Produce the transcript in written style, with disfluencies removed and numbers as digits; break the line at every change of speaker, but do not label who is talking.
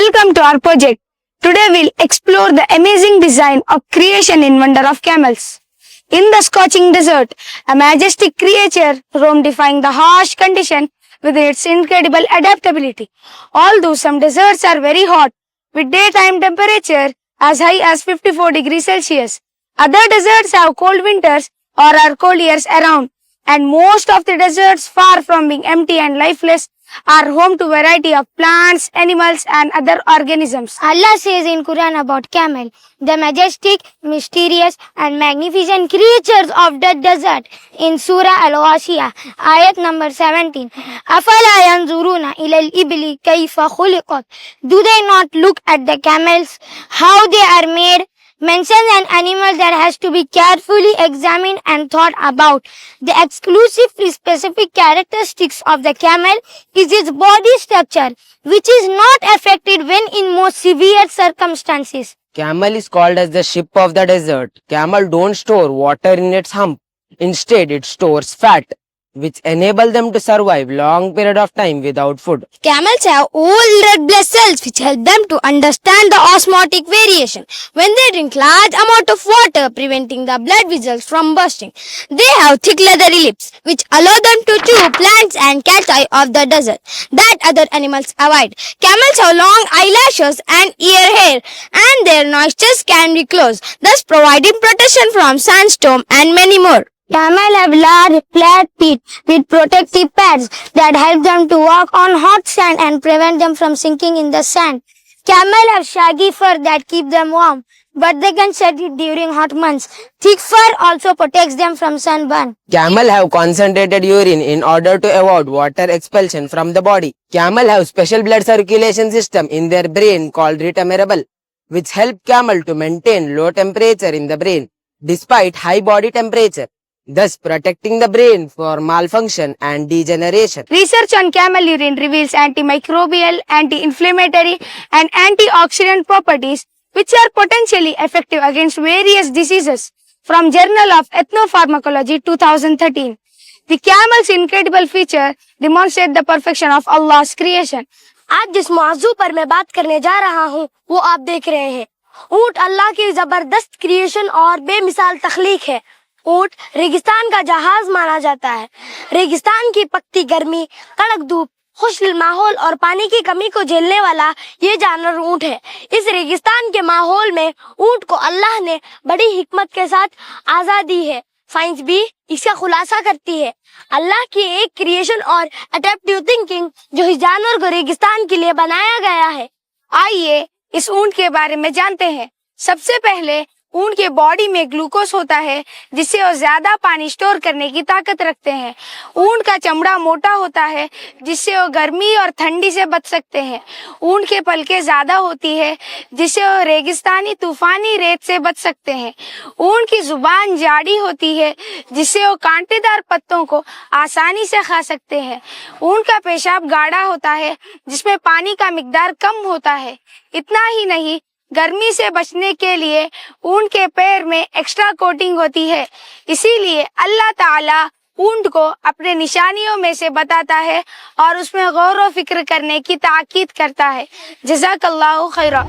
Welcome to our project. Today we'll explore the amazing design of creation in wonder of camels. In the scorching desert, a majestic creature roamed defying the harsh condition with its incredible adaptability. Although some deserts are very hot, with daytime temperature as high as 54 degrees Celsius, other deserts have cold winters or are cold years around, and most of the deserts, far from being empty and lifeless, are home to variety of plants, animals and other organisms.
Allah says in Quran about camel, the majestic, mysterious and magnificent creatures of the desert in Surah Al-Ghashiyah, ayat number 17. أَفَلَا يَنْظُرُونَ إِلَى الْإِبِلِ كَيْفَ خُلِقَتْ. Do they not look at the camels, how they are made? Mentions an animal that has to be carefully examined and thought about. The exclusively specific characteristics of the camel is its body structure, which is not affected when in most severe circumstances.
Camel is called as the ship of the desert. Camel don't store water in its hump. Instead, it stores fat, which enable them to survive long period of time without food.
Camels have old red blood cells which help them to understand the osmotic variation when they drink large amount of water, preventing the blood vessels from bursting. They have thick leathery lips which allow them to chew plants and cacti of the desert that other animals avoid. Camels have long eyelashes and ear hair, and their nostrils can be closed, thus providing protection from sandstorm and many more. Camels have large flat feet with protective pads that help them to walk on hot sand and prevent them from sinking in the sand. Camels have shaggy fur that keep them warm, but they can shed it during hot months. Thick fur also protects them from sunburn.
Camel have concentrated urine in order to avoid water expulsion from the body. Camel have special blood circulation system in their brain called retimerable, which help camel to maintain low temperature in the brain despite high body temperature, thus protecting the brain for malfunction and degeneration.
Research on camel urine reveals antimicrobial, anti-inflammatory and antioxidant properties which are potentially effective against various diseases. From Journal of Ethnopharmacology 2013. The camel's incredible feature demonstrate the perfection of Allah's creation.
आज जिस मौजू पर मैं बात करने जा रहा हूँ वो आप देख रहे हैं। ऊंट अल्लाह की जबरदस्त क्रिएशन और बेमिसाल तख्लीक है। ऊंट रेगिस्तान का जहाज माना जाता है। रेगिस्तान की पकती गर्मी, कड़क धूप, खुश्क माहौल और पानी की कमी को झेलने वाला ये जानवर ऊंट है। इस रेगिस्तान के माहौल में ऊंट को अल्लाह ने बड़ी हिकमत के साथ आजादी है। साइंस भी इसका खुलासा करती है। अल्लाह की एक क्रिएशन और अडेप्टिव थिंकिंग जो इस जानवर को रेगिस्तान के लिए बनाया गया है।
आइए इस ऊंट के बारे में जानते हैं। सबसे पहले ऊंट के बॉडी में ग्लूकोज होता है जिससे वो ज्यादा पानी स्टोर करने की ताकत रखते हैं। ऊंट का चमड़ा मोटा होता है जिससे वो गर्मी और ठंडी से बच सकते हैं। ऊंट के पलकें ज्यादा होती है जिससे वो रेगिस्तानी तूफानी रेत से बच सकते हैं। ऊंट की जुबान जाड़ी होती है जिससे वो कांटेदार पत्तों को आसानी से खा सकते हैं। ऊंट का पेशाब गाढ़ा होता है जिसमें पानी का मिकदार कम होता है। इतना ही नहीं, गर्मी से बचने के लिए ऊंट के पैर में एक्स्ट्रा कोटिंग होती है। इसीलिए अल्लाह ताला ऊंट को अपने निशानियों में से बताता है और उसमें गौर व फिक्र करने की ताकीद करता है। जज़ाकल्लाहु खैरा।